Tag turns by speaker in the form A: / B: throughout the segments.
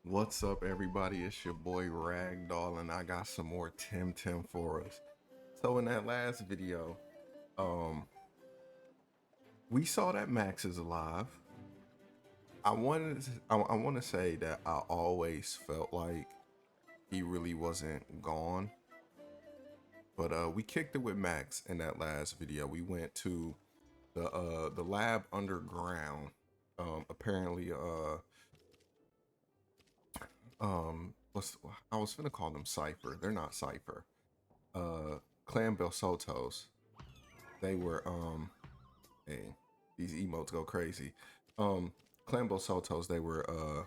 A: What's up, everybody? It's your boy RagDoll, and I got some more Temtem for us. So in that last video, um, we saw that Max is alive. I want to say that I always felt like he really wasn't gone, but we kicked it with Max in that last video. We went to the lab underground. Apparently, what's I was gonna call them Cipher. They're not Cipher. Clan Belsotos. They were hey, these emotes go crazy. Clan Belsotos, they were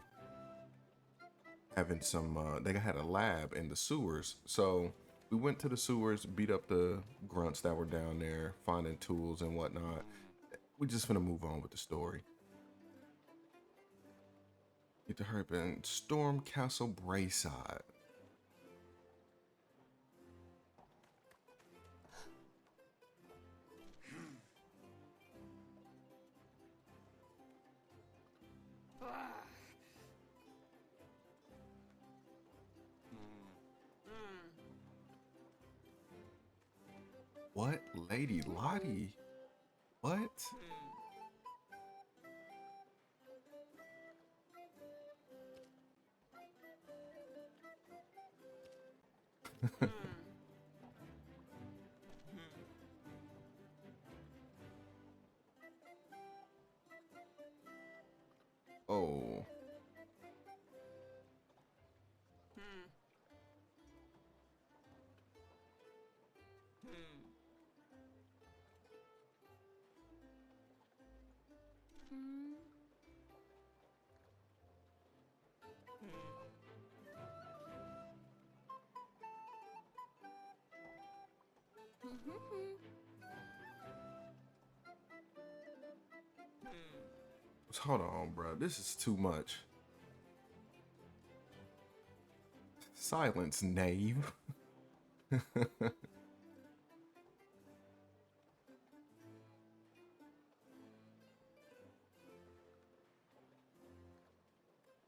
A: having some they had a lab in the sewers. So we went to the sewers, beat up the grunts that were down there, finding tools and whatnot. We just gonna move on with the story. Get to her in Storm Castle Brayside. What? Lady Lottie? What? Oh. Hold on, bro. This is too much. Silence, knave.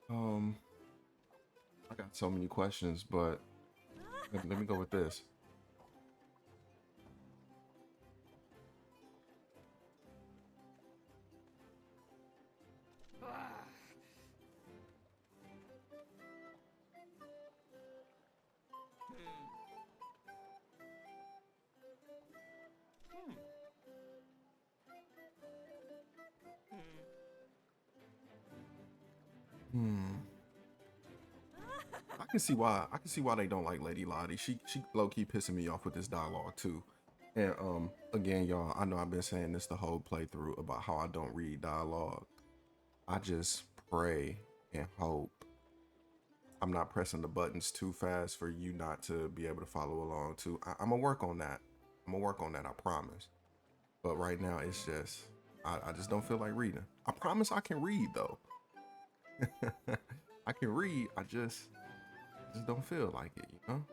A: um, I got so many questions, but let me go with this. Hmm. I can see why they don't like Lady Lottie. She low key pissing me off with this dialogue too. And again, y'all, I know I've been saying this the whole playthrough about how I don't read dialogue. I just pray and hope I'm not pressing the buttons too fast for you not to be able to follow along too. I'm gonna work on that. I'm gonna work on that, I promise. But right now it's just I just don't feel like reading. I promise I can read though. I can read, I just don't feel like it, you know?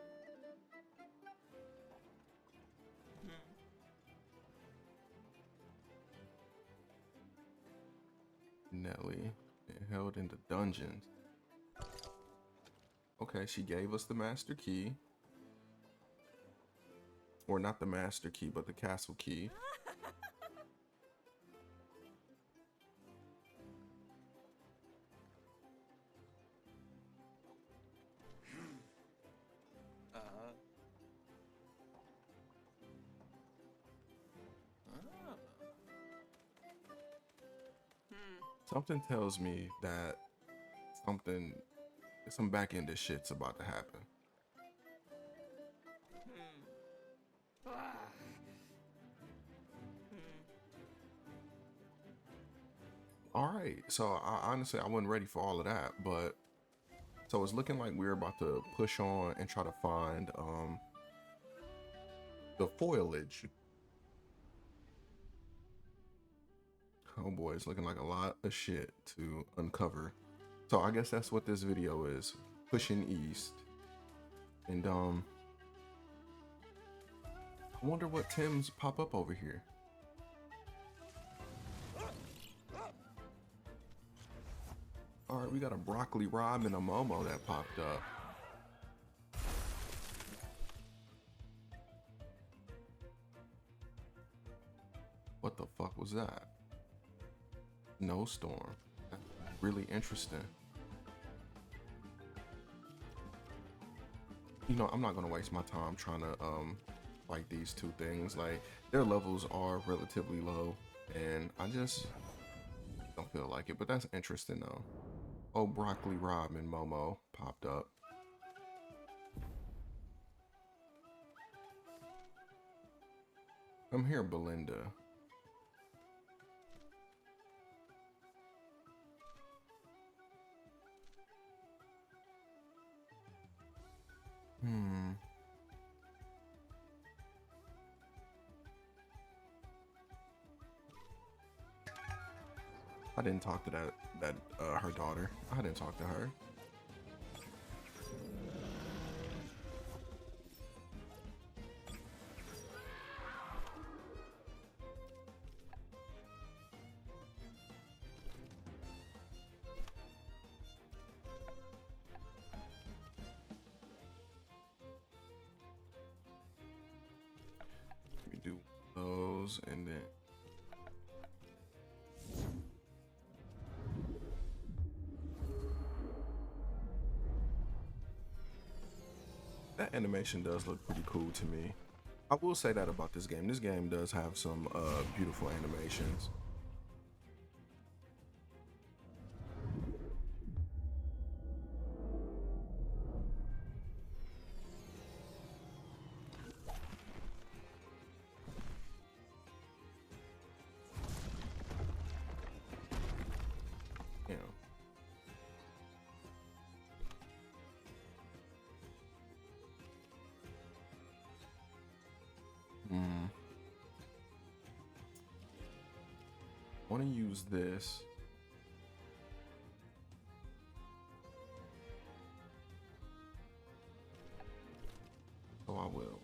A: Nelly held in the dungeons. Okay, she gave us the master key. Or not the master key, but the castle key. Something tells me that something, some back end of shit's about to happen. All right, so honestly I wasn't ready for all of that, but so it's looking like we're about to push on and try to find the foliage. Oh boy, it's looking like a lot of shit to uncover. So I guess that's what this video is, pushing east. And I wonder what Tim's pop up over here. All right, we got a broccoli rob and a Momo that popped up. What the fuck was that? No storm. That's really interesting. You know, I'm not gonna waste my time trying to fight these two things. Like, their levels are relatively low, and I just don't feel like it. But that's interesting though. Oh, broccoli rob and Momo popped up. Come here, Belinda. I didn't talk to her daughter. I didn't talk to her. Let me do those and then that animation does look pretty cool to me. I will say that about this game. This game does have some beautiful animations. You know. I want to use this. So I will.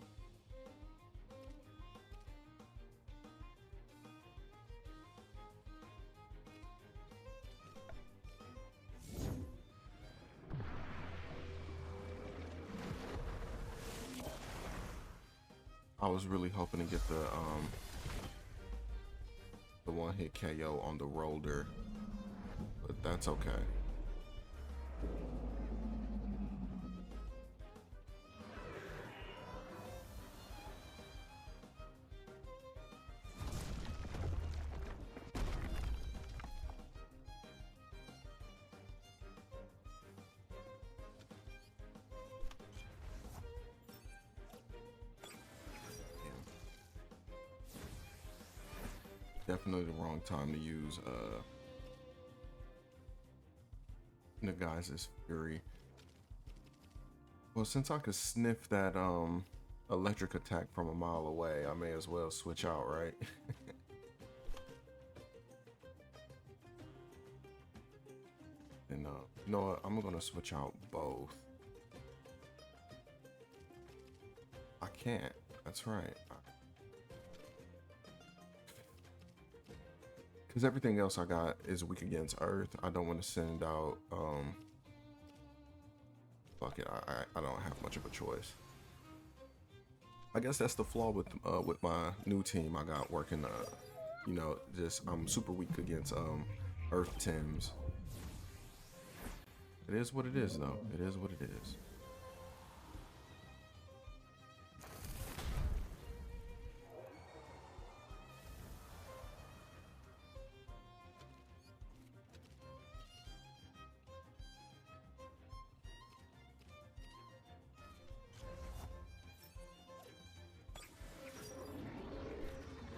A: I was really hoping to get the one hit KO on the roller, but that's okay. Definitely the wrong time to use Nagai's Fury. Well, since I could sniff that electric attack from a mile away, I may as well switch out, right? And you know what? I'm gonna switch out both. I can't. That's right. Because everything else I got is weak against Earth. I don't want to send out, fuck it, I don't have much of a choice. I guess that's the flaw with my new team I got working, you know, just, I'm super weak against, Earth Tems. It is what it is, though. It is what it is.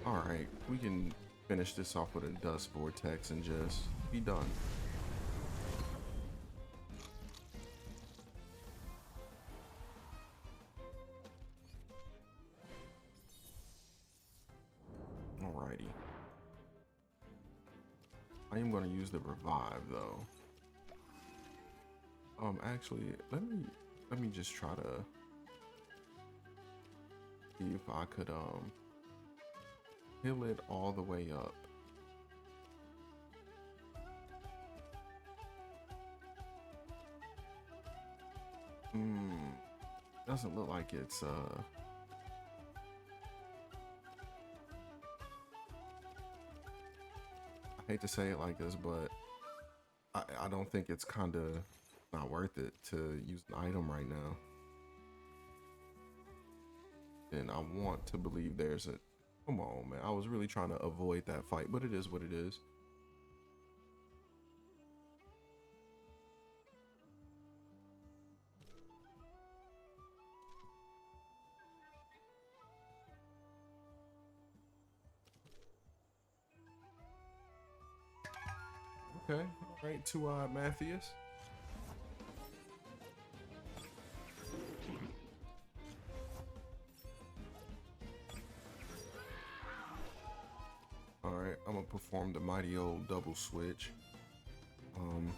A: Alright, we can finish this off with a dust vortex and just be done. Alrighty. I am going to use the revive though. Actually, let me just try to see if I could heal it all the way up. Hmm. Doesn't look like it's I hate to say it like this, but I don't think it's kind of not worth it to use an item right now. And I want to believe there's a, come on, man. I was really trying to avoid that fight, but it is what it is. Okay, all right, two-eyed Matthias. All right, I'm gonna perform the mighty old double switch. Um,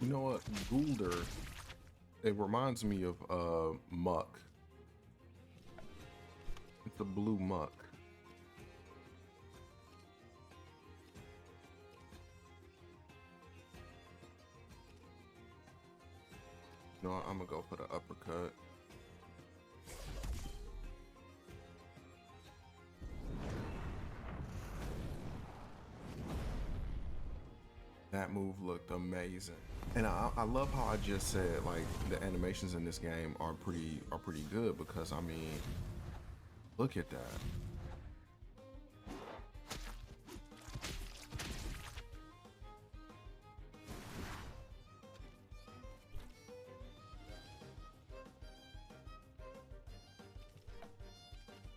A: you know what, Goulder? It reminds me of Muck. It's a blue Muck. You know what, I'm gonna go for the uppercut. That move looked amazing, and I love how I just said like the animations in this game are pretty good, because I mean, look at that.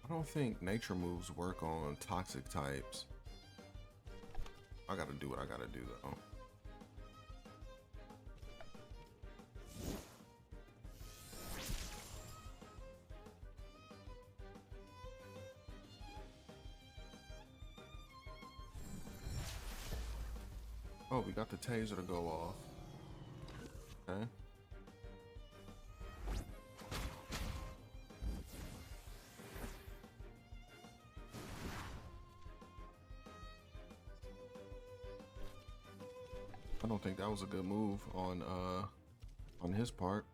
A: I don't think nature moves work on toxic types. I gotta do what I gotta do though. Oh, we got the taser to go off. Okay. I don't think that was a good move on his part.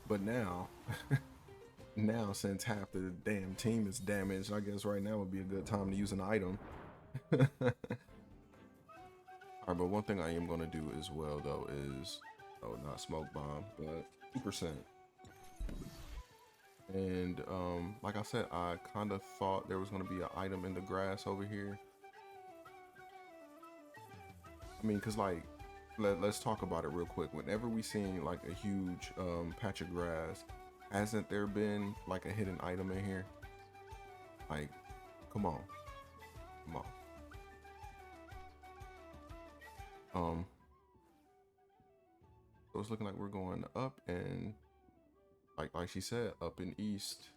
A: But now, now since half the damn team is damaged, I guess right now would be a good time to use an item. All right, but one thing I am gonna do as well though is, oh, not smoke bomb, but 2%. And like I said, I kind of thought there was gonna be an item in the grass over here. I mean, cause like, let's talk about it real quick. Whenever we seen like a huge patch of grass, hasn't there been like a hidden item in here? Like, come on, come on. So it's looking like we're going up, and like she said, up and east.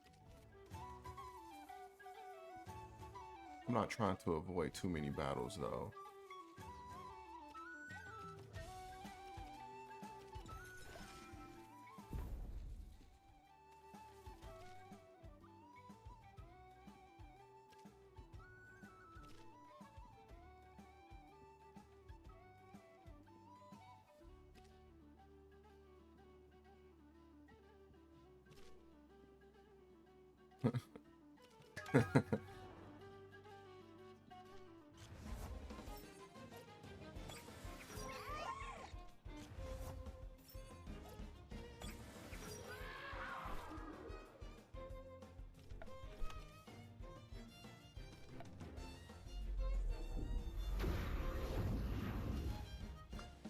A: I'm not trying to avoid too many battles though.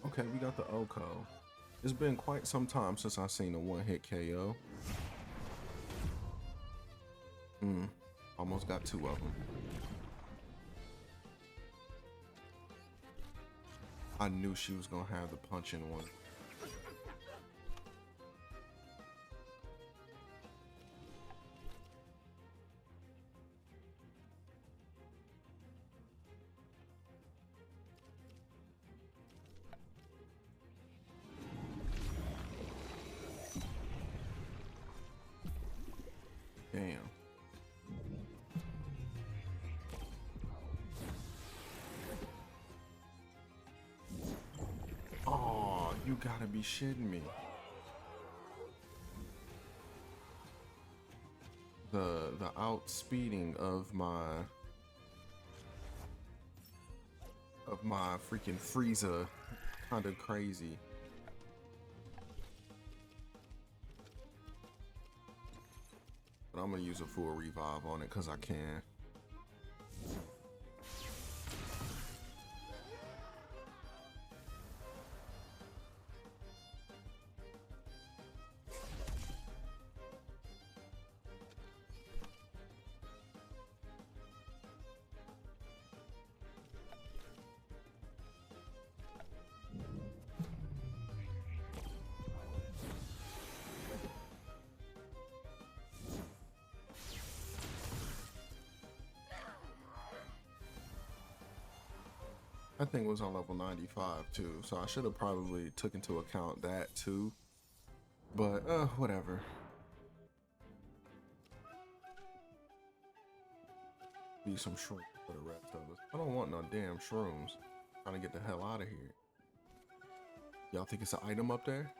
A: Okay, we got the Oko. It's been quite some time since I've seen a one-hit KO. Almost got two of them. I knew she was gonna have the punching one. Damn. Oh, you gotta be shitting me. The outspeeding of my freaking Frieza kind of crazy. But I'm gonna use a full revive on it because I can. That thing was on level 95 too, so I should have probably took into account that too. But whatever. Be some shrooms for the rest of us. I don't want no damn shrooms. I'm trying to get the hell out of here. Y'all think it's an item up there?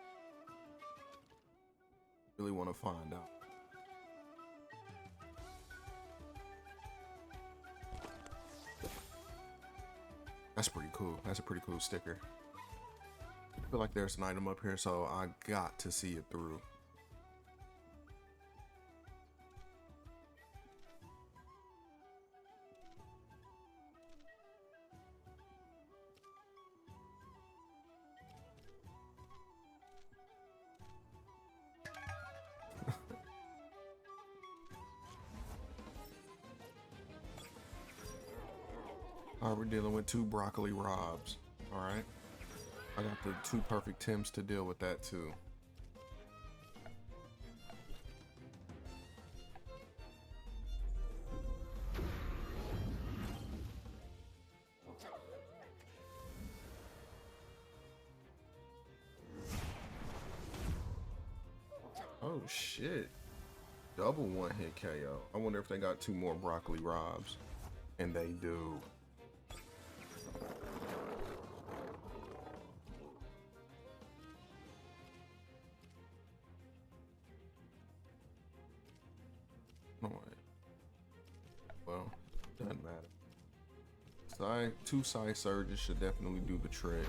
A: Really want to find out. That's pretty cool. That's a pretty cool sticker. I feel like there's an item up here, so I got to see it through. All right, we're dealing with 2 broccoli robs. All right. I got the 2 perfect Tims to deal with that too. Oh shit. Double 1-hit KO. I wonder if they got 2 more broccoli robs. And they do. Well, doesn't matter. 2 side surges should definitely do the trick.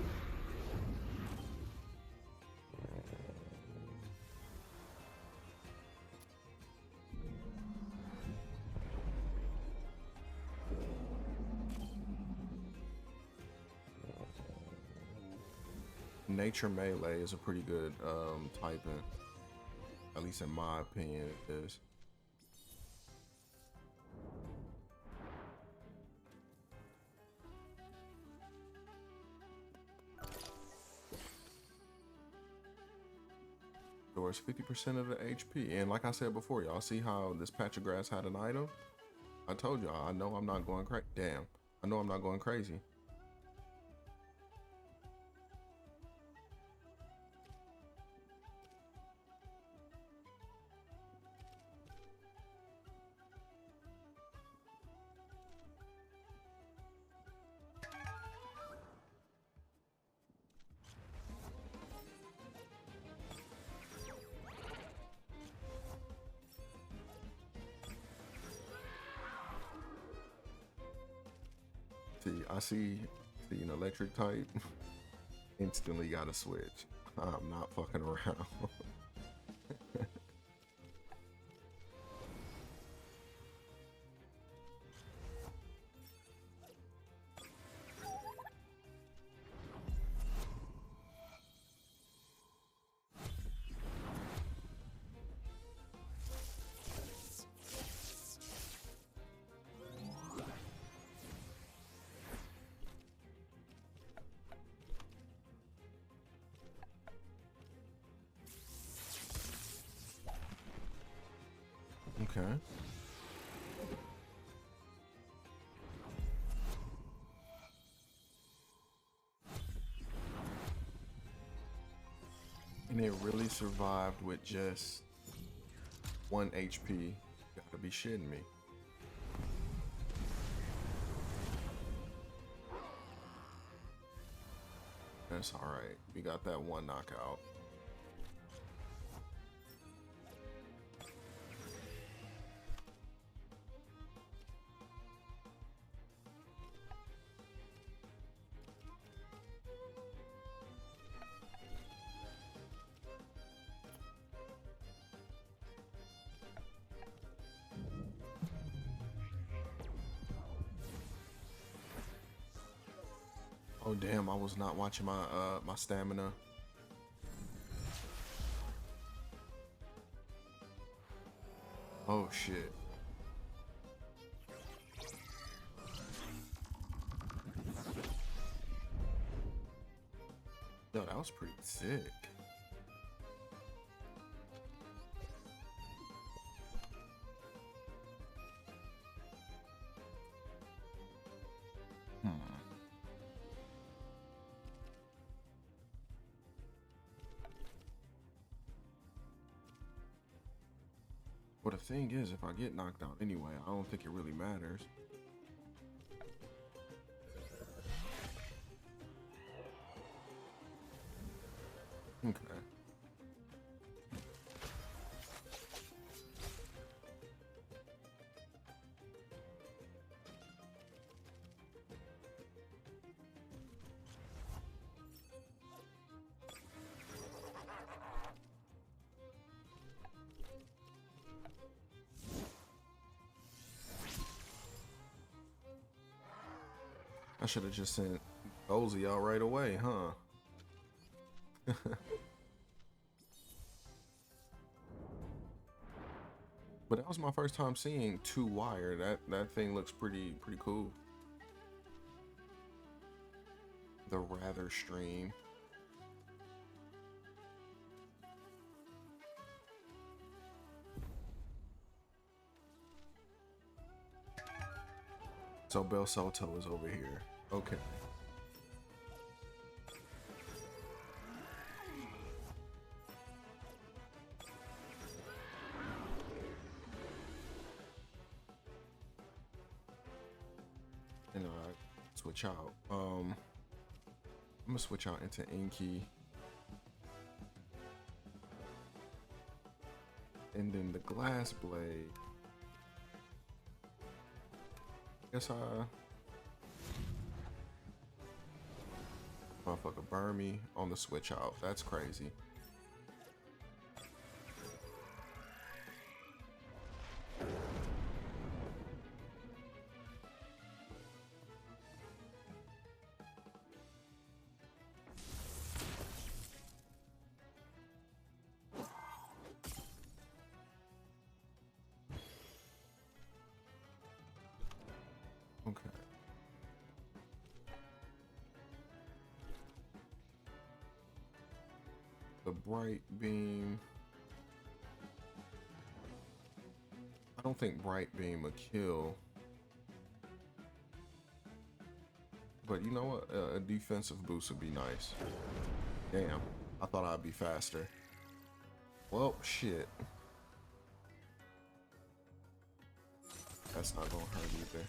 A: Nature melee is a pretty good typing, at least in my opinion it is. Restores 50% of the HP, and like I said before, y'all see how this patch of grass had an item? I told y'all, I know I'm not going crazy. Damn, I know I'm not going crazy. I see an electric type, instantly gotta switch. I'm not fucking around. Okay. And it really survived with just 1 HP. You gotta be shitting me. That's alright. We got that one knockout. Oh damn, I was not watching my stamina. Oh shit. Yo, that was pretty sick. But the thing is, if I get knocked out anyway, I don't think it really matters. Okay. I should have just sent Ozzy out right away, huh? But that was my first time seeing 2-wire. That thing looks pretty cool. The Rather stream. So Bel Soto is over here. Okay. And switch out. I'm gonna switch out into Inky. And then the Glass Blade. Guess motherfucker burn me on the switch out. That's crazy. Okay. The Bright Beam. I don't think Bright Beam would kill. But you know what? A defensive boost would be nice. Damn. I thought I'd be faster. Well, shit. That's not gonna hurt either.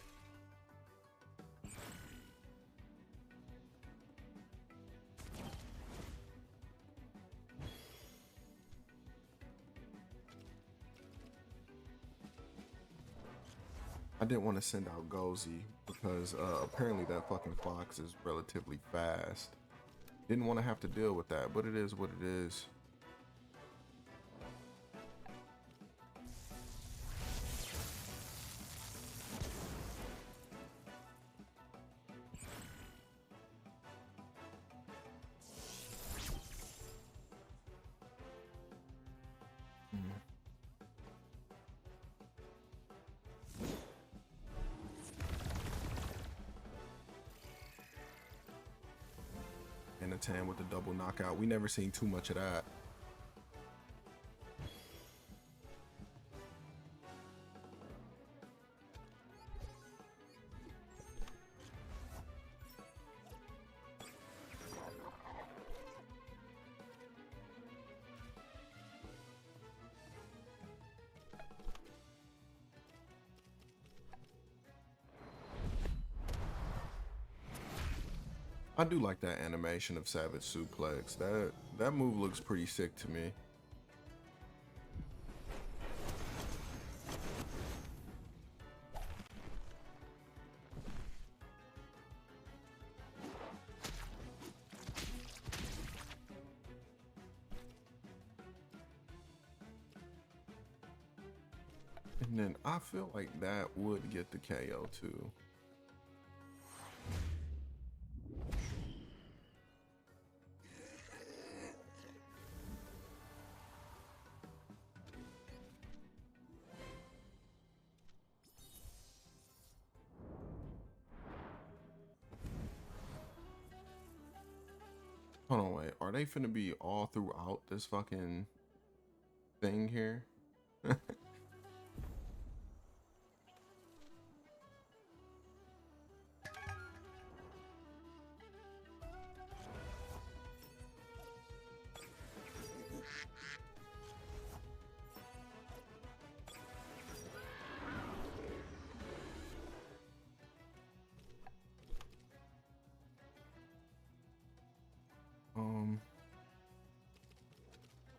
A: I didn't want to send out Gozy because apparently that fucking fox is relatively fast. Didn't want to have to deal with that, but it is what it is. And a 10 with the double knockout. We never seen too much of that. I do like that animation of Savage Suplex. That move looks pretty sick to me. And then I feel like that would get the KO too. Hold on, wait. Are they finna be all throughout this fucking thing here?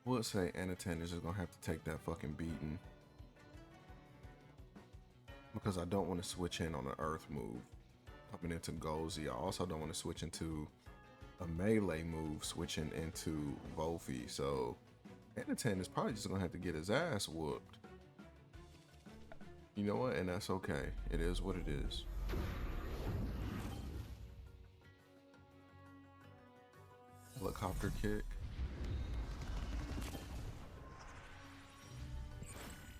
A: I would say Anakin is just gonna have to take that fucking beating because I don't want to switch in on an Earth move coming into Gozi. I also don't want to switch into a melee move switching into Volfi. So Anakin is probably just gonna have to get his ass whooped. You know what? And that's okay. It is what it is. Helicopter kick.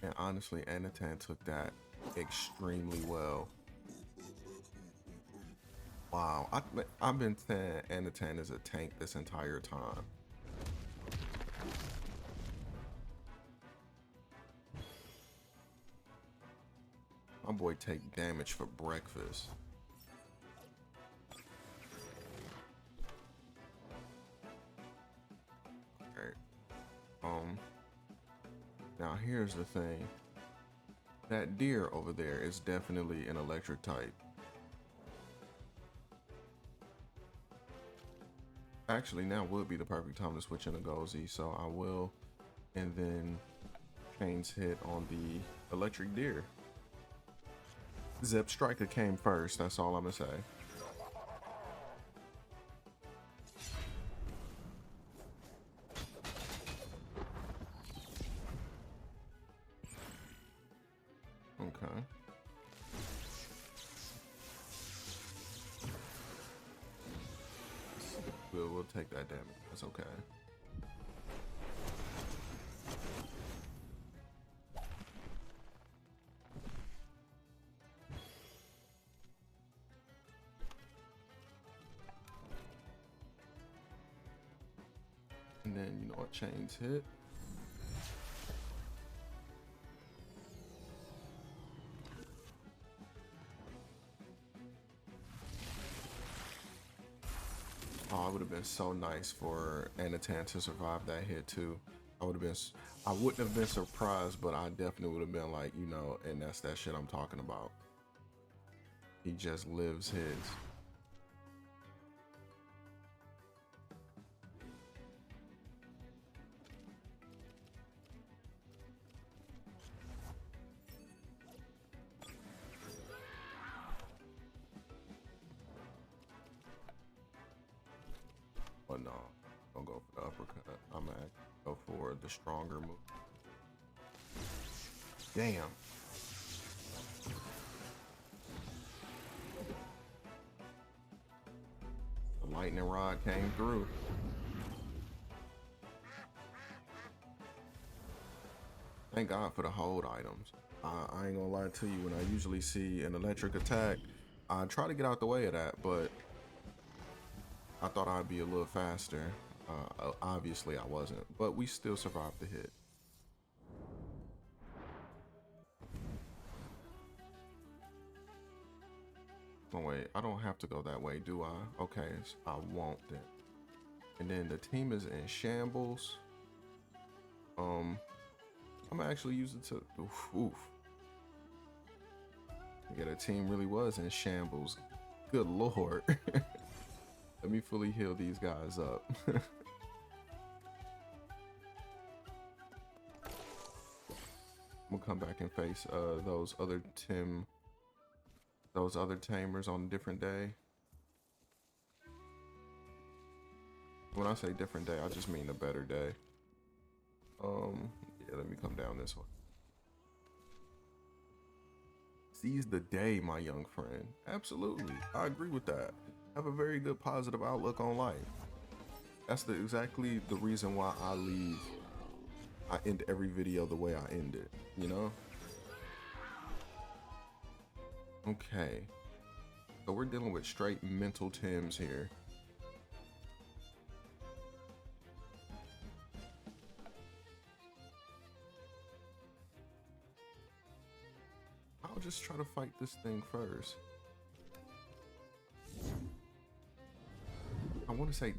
A: And honestly, Anakin took that extremely well. Wow, I've been saying Anakin is a tank this entire time. My boy take damage for breakfast. Okay. Now here's the thing. That deer over there is definitely an electric type. Actually, now would be the perfect time to switch into Gozi, so I will, and then Chains hit on the electric deer. Zip Striker came first, that's all I'm gonna say. Okay. We'll take that damage, that's okay. And then, you know what, Chains hit. Oh, it would have been so nice for Anakin to survive that hit too. I wouldn't have been surprised, but I definitely would have been like, you know, and that's that shit I'm talking about. He just lives his. But no, don't go for the uppercut. I'm gonna go for the stronger move. Damn. The lightning rod came through. Thank God for the hold items. I ain't gonna lie to you, when I usually see an electric attack, I try to get out the way of that, but I thought I'd be a little faster. Obviously I wasn't, but we still survived the hit. Oh wait, I don't have to go that way, do I? Okay, I won't then. And then the team is in shambles. I'm gonna actually use it to, oof. Yeah, the team really was in shambles. Good Lord. Let me fully heal these guys up. I'm gonna come back and face those other tamers on a different day. When I say different day, I just mean a better day. Yeah, let me come down this way. Seize the day, my young friend. Absolutely, I agree with that. Have a very good positive outlook on life. That's exactly the reason why I end every video the way I end it, you know? Okay. So we're dealing with straight mental Tims here. I'll just try to fight this thing first. I want to say,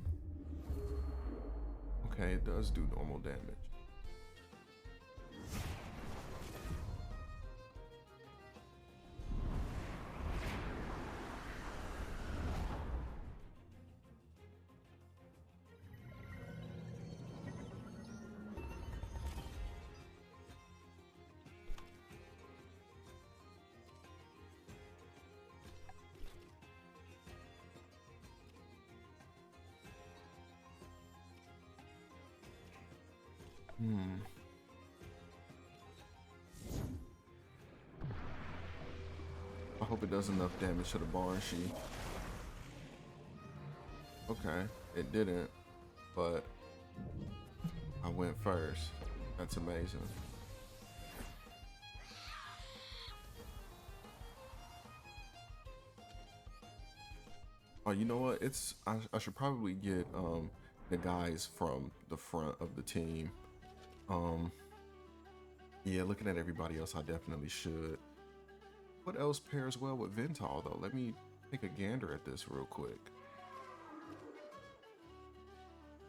A: okay, it does do normal damage. I hope it does enough damage to the Banshee. Okay, it didn't, but I went first. That's amazing. Oh, you know what? I should probably get the guys from the front of the team. Yeah, looking at everybody else, I definitely should. What else pairs well with Ventol though? Let me take a gander at this real quick.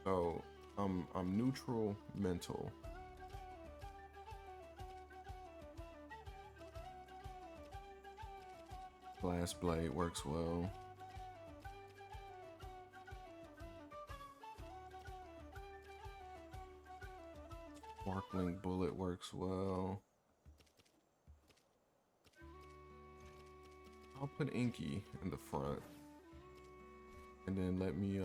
A: So I'm neutral mental. Glass blade works well. Sparkling bullet works well. I'll put Inky in the front. And then let me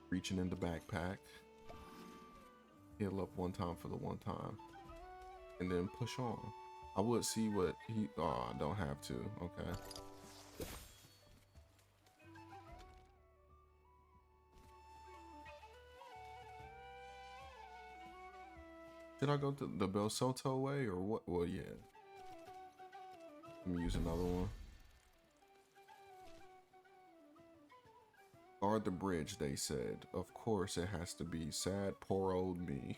A: reaching in the backpack. Heal up one time for the one time. And then push on. I would see what he oh, I don't have to. Okay. Should I go to the Bel Soto way or what? Well, yeah. Let me use another one. Guard the bridge, they said. Of course it has to be. Sad, poor old me.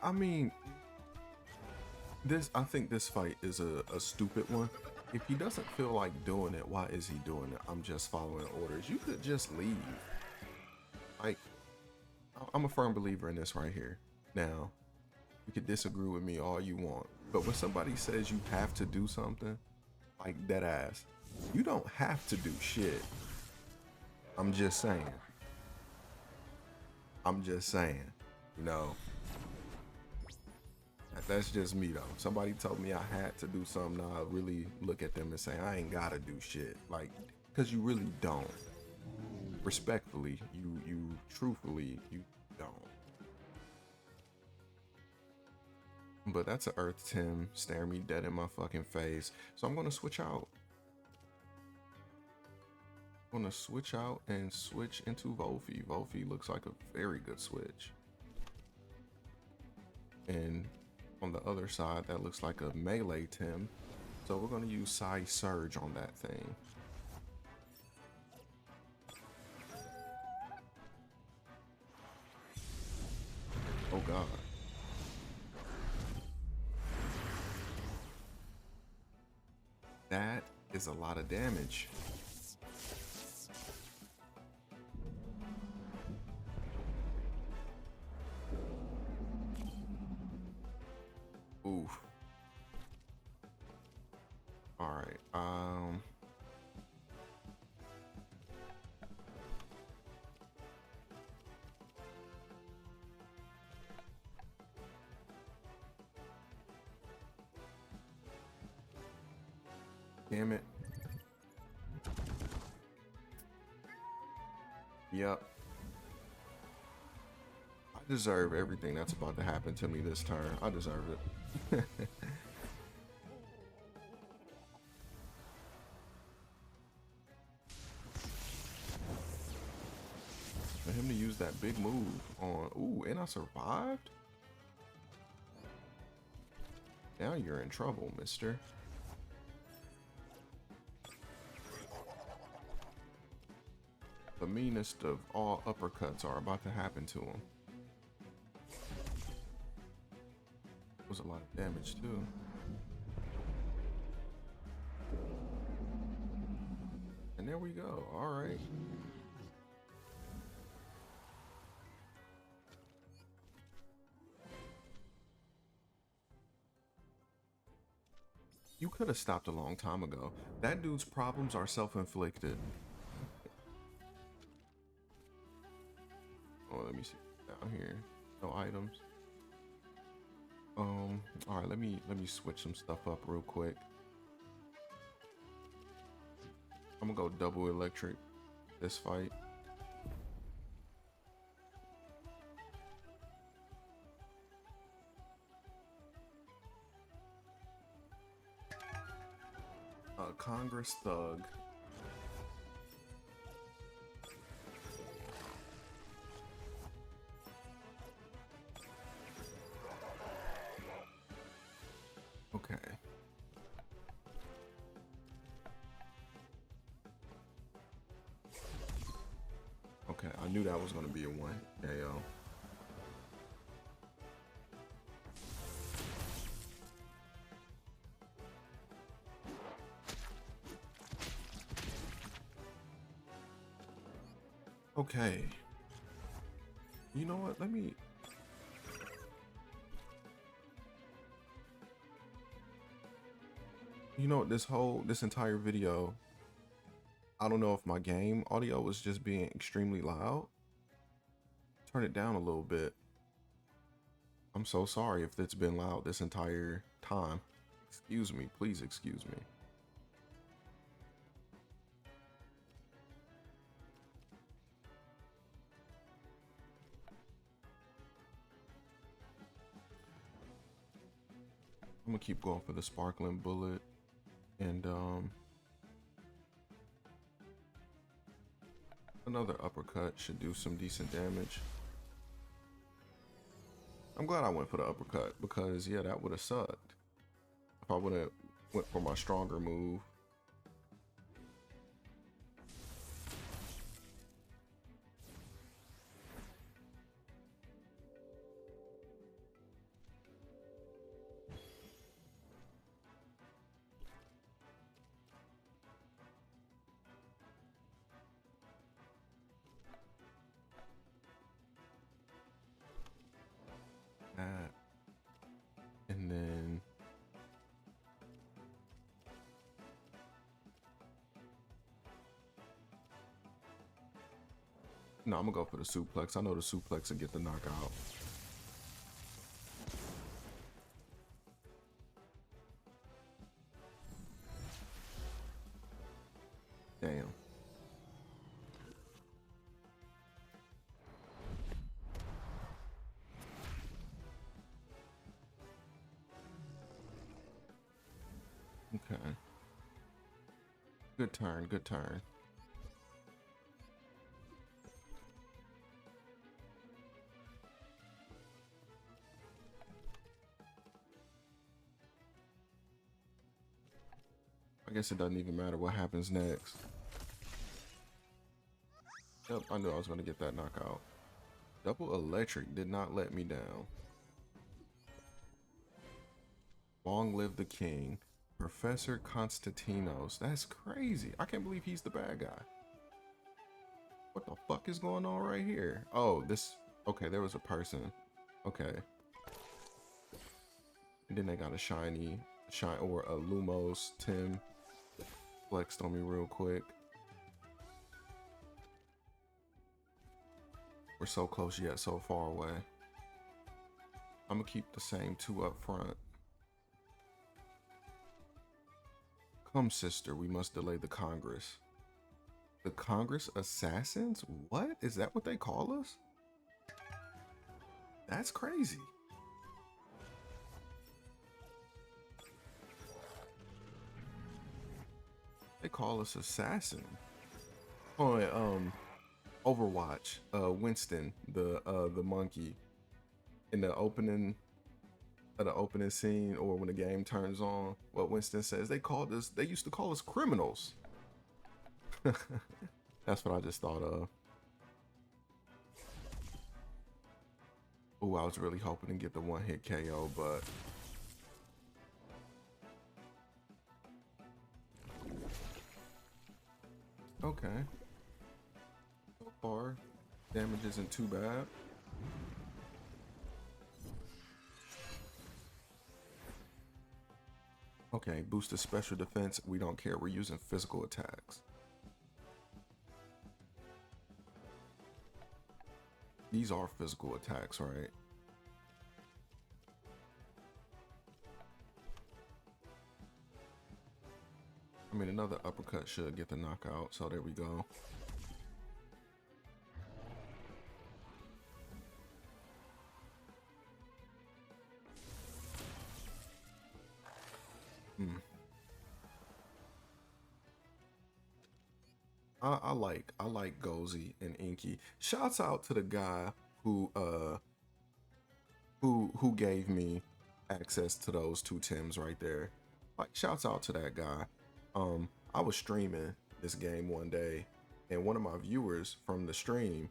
A: I mean, I think this fight is a stupid one. If he doesn't feel like doing it, why is he doing it? I'm just following orders. You could just leave. Like, I'm a firm believer in this right here. Now, you could disagree with me all you want, but when somebody says you have to do something, like dead ass, you don't have to do shit. I'm just saying. You know. That's just me though. Somebody told me I had to do something, now I really look at them and say I ain't gotta do shit. Like, cause you really don't. Respectfully, you truthfully, you don't. But that's an Earth Tim staring me dead in my fucking face. So I'm gonna switch out. I'm gonna switch out and switch into Volfi. Volfi looks like a very good switch. And on the other side, that looks like a melee Tim. So we're gonna use Psy Surge on that thing. Oh God. That is a lot of damage. Oof. All right. Damn it. Yep. I deserve everything that's about to happen to me this turn. I deserve it. For him to use that big move on, ooh, and I survived? Now you're in trouble, mister. The meanest of all uppercuts are about to happen to him. Was a lot of damage too. And there we go. All right. You could have stopped a long time ago. That dude's problems are self-inflicted. Oh, let me see down here. No items. All right, let me switch some stuff up real quick. I'm gonna go double electric this fight. Congress Thug. Okay. Okay, I knew that was gonna be a one KO. Okay. You know what? Let me. You know, this entire video, I don't know if my game audio was just being extremely loud. Turn it down a little bit. I'm so sorry if it's been loud this entire time. Excuse me, please excuse me. I'm gonna keep going for the sparkling bullet and another uppercut should do some decent damage. I'm glad I went for the uppercut because yeah, that would have sucked if I would have went for my stronger move. And then no, I'm gonna go for the suplex. I know the suplex will get the knockout. Damn. Okay. Good turn, good turn. I guess it doesn't even matter what happens next. Yep, I knew I was gonna get that knockout. Double electric did not let me down. Long live the king. Professor Constantinos. That's crazy. I can't believe he's the bad guy. What the fuck is going on right here? Oh, this. Okay, there was a person. Okay. And then they got a shiny, or a Lumos Tim flexed on me real quick. We're so close yet so far away. I'm gonna keep the same 2 up front. Come, sister, we must delay the Congress. The Congress Assassins? What? Is that what they call us? That's crazy. They call us assassin. Oh, Overwatch, Winston, the monkey, in the opening scene, or when the game turns on, what Winston says, they used to call us criminals. That's what I just thought of. Ooh, I was really hoping to get the 1-hit KO, but okay. So far, damage isn't too bad. Okay, boosted special defense. We don't care. We're using physical attacks. These are physical attacks, right? I mean, another uppercut should get the knockout, so there we go. I like Gozy and Inky. Shouts out to the guy who gave me access to those 2 Tims right there. Like, shouts out to that guy. I was streaming this game one day, and one of my viewers from the stream,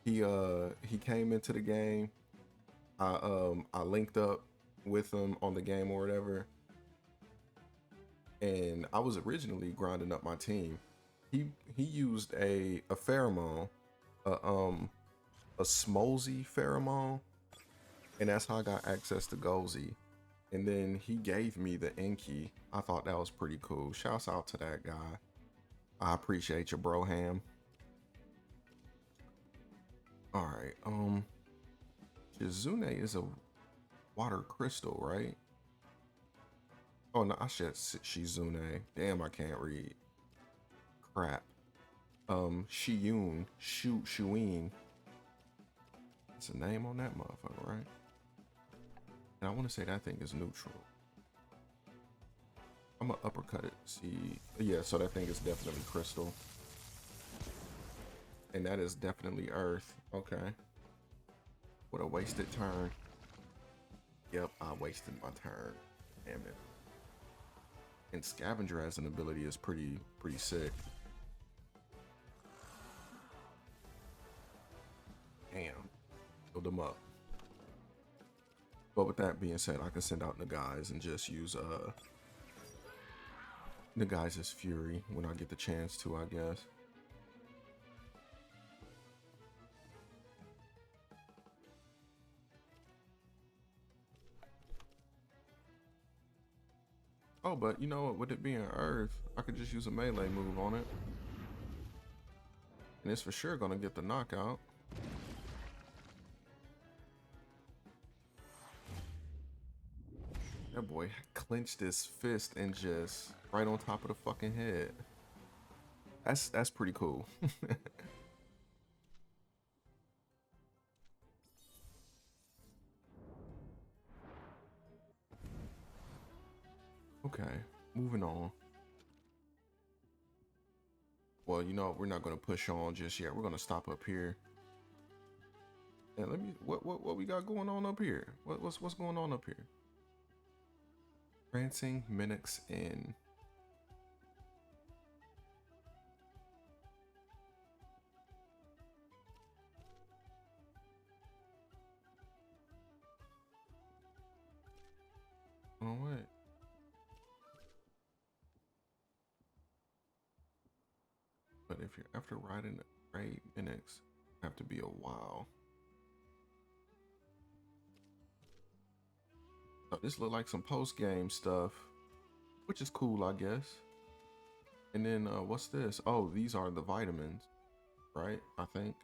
A: he came into the game. I linked up with him on the game or whatever, and I was originally grinding up my team. He used a pheromone, a Smolzy pheromone, and that's how I got access to Gozy. And then he gave me the Inky. I thought that was pretty cool. Shouts out to that guy. I appreciate you, Broham. All right. Shizune is a water crystal, right? Oh no, I said Shizune. Damn, I can't read. Crap. Shiyun, Shuin. That's a name on that motherfucker, right? And I want to say that thing is neutral. I'm gonna uppercut it. See, yeah, so that thing is definitely crystal. And that is definitely earth. Okay. What a wasted turn. Yep, I wasted my turn. Damn it. And Scavenger as an ability is pretty sick. Damn. Build them up. But with that being said, I can send out Nagai's and just use Nagai's Fury when I get the chance to, I guess. Oh, but you know what? With it being Earth, I could just use a melee move on it. And it's for sure gonna get the knockout. That boy clenched his fist and just right on top of the fucking head. That's pretty cool. Okay, moving on. Well, you know, we're not gonna push on just yet. We're gonna stop up here. And let me what we got going on up here? What's going on up here? Prancing Minix Inn. Oh wait. if you're after riding the great minutes, have to be a while. So this look like some post-game stuff, which is cool, I guess. And then what's this? Oh, these are the vitamins, right? I think.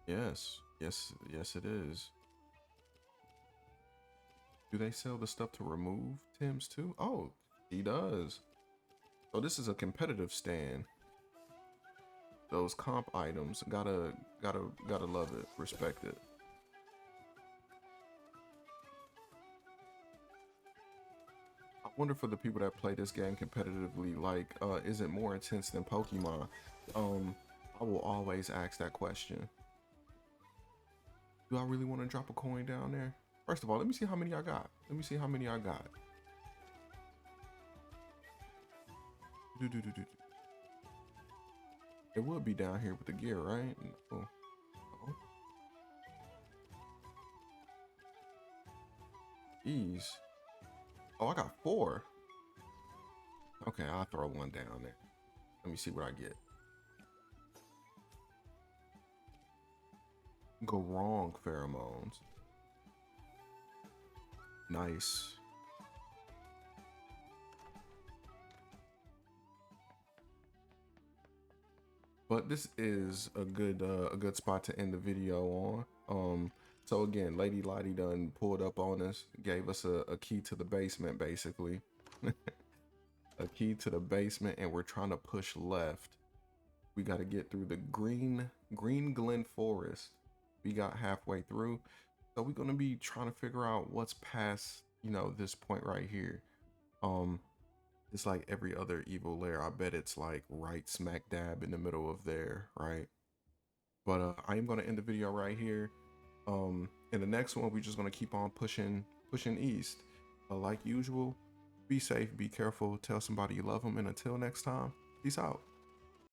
A: Yes, yes, it is. Do they sell the stuff to remove Tim's too? Oh, he does. So this is a competitive stand. Those comp items, gotta love it, respect it. I wonder for the people that play this game competitively, like, is it more intense than Pokemon? I will always ask that question. Do I really want to drop a coin down there? First of all, let me see how many I got. Let me see how many I got. It would be down here with the gear, right? No. Oh. Jeez. Oh, I got 4. Okay, I'll throw one down there. Let me see what I get. Go wrong pheromones. Nice. But this is a good spot to end the video on. So again, Lady Lottie done pulled up on us, gave us a key to the basement, basically. A key to the basement, and we're trying to push left. We got to get through the Greenglen Forest. We got halfway through, so we're gonna be trying to figure out what's past, you know, this point right here. It's like every other evil lair. I bet it's like right smack dab in the middle of there, right? But I am gonna end the video right here. In the next one, we're just gonna keep on pushing east. Like usual, be safe, be careful, tell somebody you love them, and until next time, peace out.